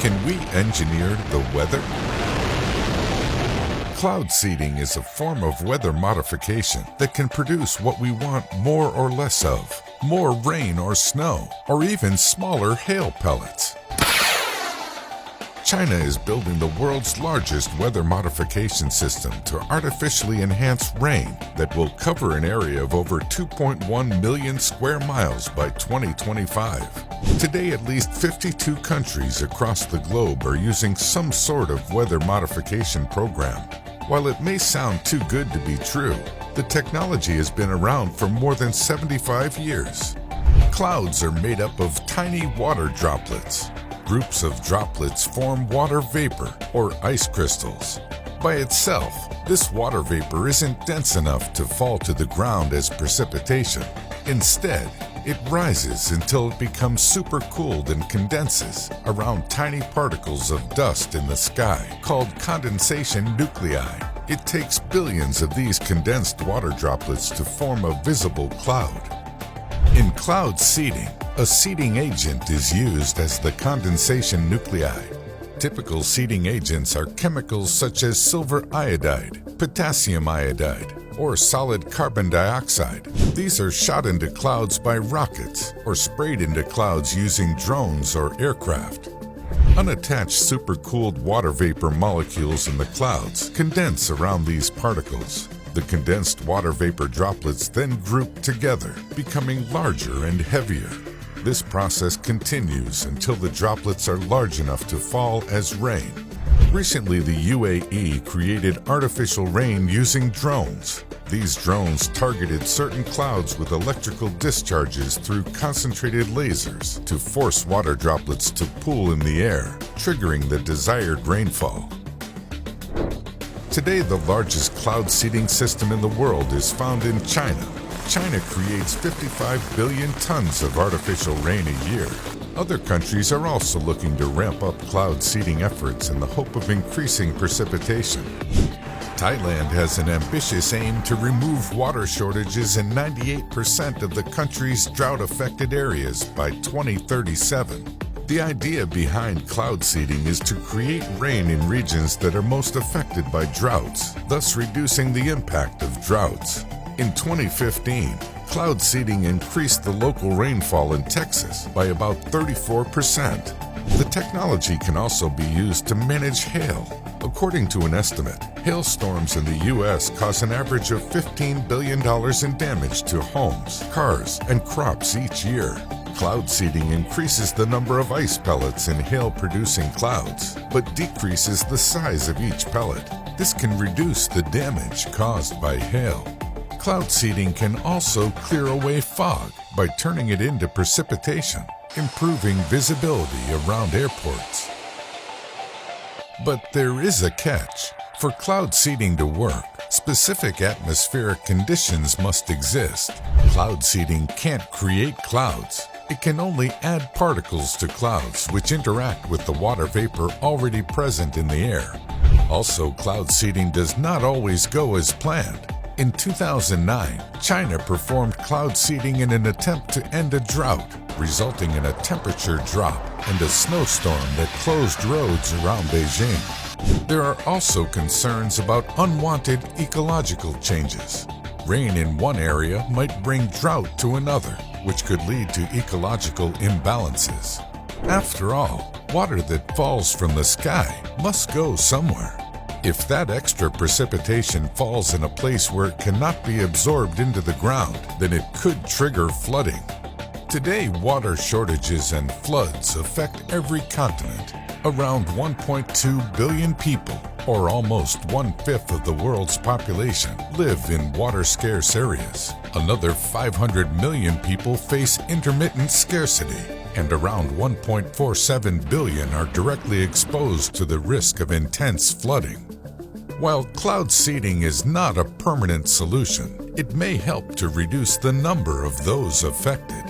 Can we engineer the weather? Cloud seeding is a form of weather modification that can produce what we want more or less of, more rain or snow, or even smaller hail pellets. China is building the world's largest weather modification system to artificially enhance rain that will cover an area of over 2.1 million square miles by 2025. Today, at least 52 countries across the globe are using some sort of weather modification program. While it may sound too good to be true, the technology has been around for more than 75 years. Clouds are made up of tiny water droplets. Groups of droplets form water vapor, or ice crystals. By itself, this water vapor isn't dense enough to fall to the ground as precipitation. Instead, it rises until it becomes supercooled and condenses around tiny particles of dust in the sky, called condensation nuclei. It takes billions of these condensed water droplets to form a visible cloud. In cloud seeding, a seeding agent is used as the condensation nuclei. Typical seeding agents are chemicals such as silver iodide, potassium iodide, or solid carbon dioxide. These are shot into clouds by rockets or sprayed into clouds using drones or aircraft. Unattached supercooled water vapor molecules in the clouds condense around these particles. The condensed water vapor droplets then group together, becoming larger and heavier. This process continues until the droplets are large enough to fall as rain. Recently, the UAE created artificial rain using drones. These drones targeted certain clouds with electrical discharges through concentrated lasers to force water droplets to pool in the air, triggering the desired rainfall. Today, the largest cloud seeding system in the world is found in China. China creates 55 billion tons of artificial rain a year. Other countries are also looking to ramp up cloud seeding efforts in the hope of increasing precipitation. Thailand has an ambitious aim to remove water shortages in 98% of the country's drought-affected areas by 2037. The idea behind cloud seeding is to create rain in regions that are most affected by droughts, thus reducing the impact of droughts. In 2015, cloud seeding increased the local rainfall in Texas by about 34%. The technology can also be used to manage hail. According to an estimate, hailstorms in the U.S. cause an average of $15 billion in damage to homes, cars, and crops each year. Cloud seeding increases the number of ice pellets in hail-producing clouds, but decreases the size of each pellet. This can reduce the damage caused by hail. Cloud seeding can also clear away fog by turning it into precipitation, improving visibility around airports. But there is a catch. For cloud seeding to work, specific atmospheric conditions must exist. Cloud seeding can't create clouds. It can only add particles to clouds which interact with the water vapor already present in the air. Also, cloud seeding does not always go as planned. In 2009, China performed cloud seeding in an attempt to end a drought, resulting in a temperature drop and a snowstorm that closed roads around Beijing. There are also concerns about unwanted ecological changes. Rain in one area might bring drought to another, which could lead to ecological imbalances. After all, water that falls from the sky must go somewhere. If that extra precipitation falls in a place where it cannot be absorbed into the ground, then it could trigger flooding. Today, water shortages and floods affect every continent. Around 1.2 billion people, or almost 1/5 of the world's population, live in water-scarce areas. Another 500 million people face intermittent scarcity, and around 1.47 billion are directly exposed to the risk of intense flooding. While cloud seeding is not a permanent solution, it may help to reduce the number of those affected.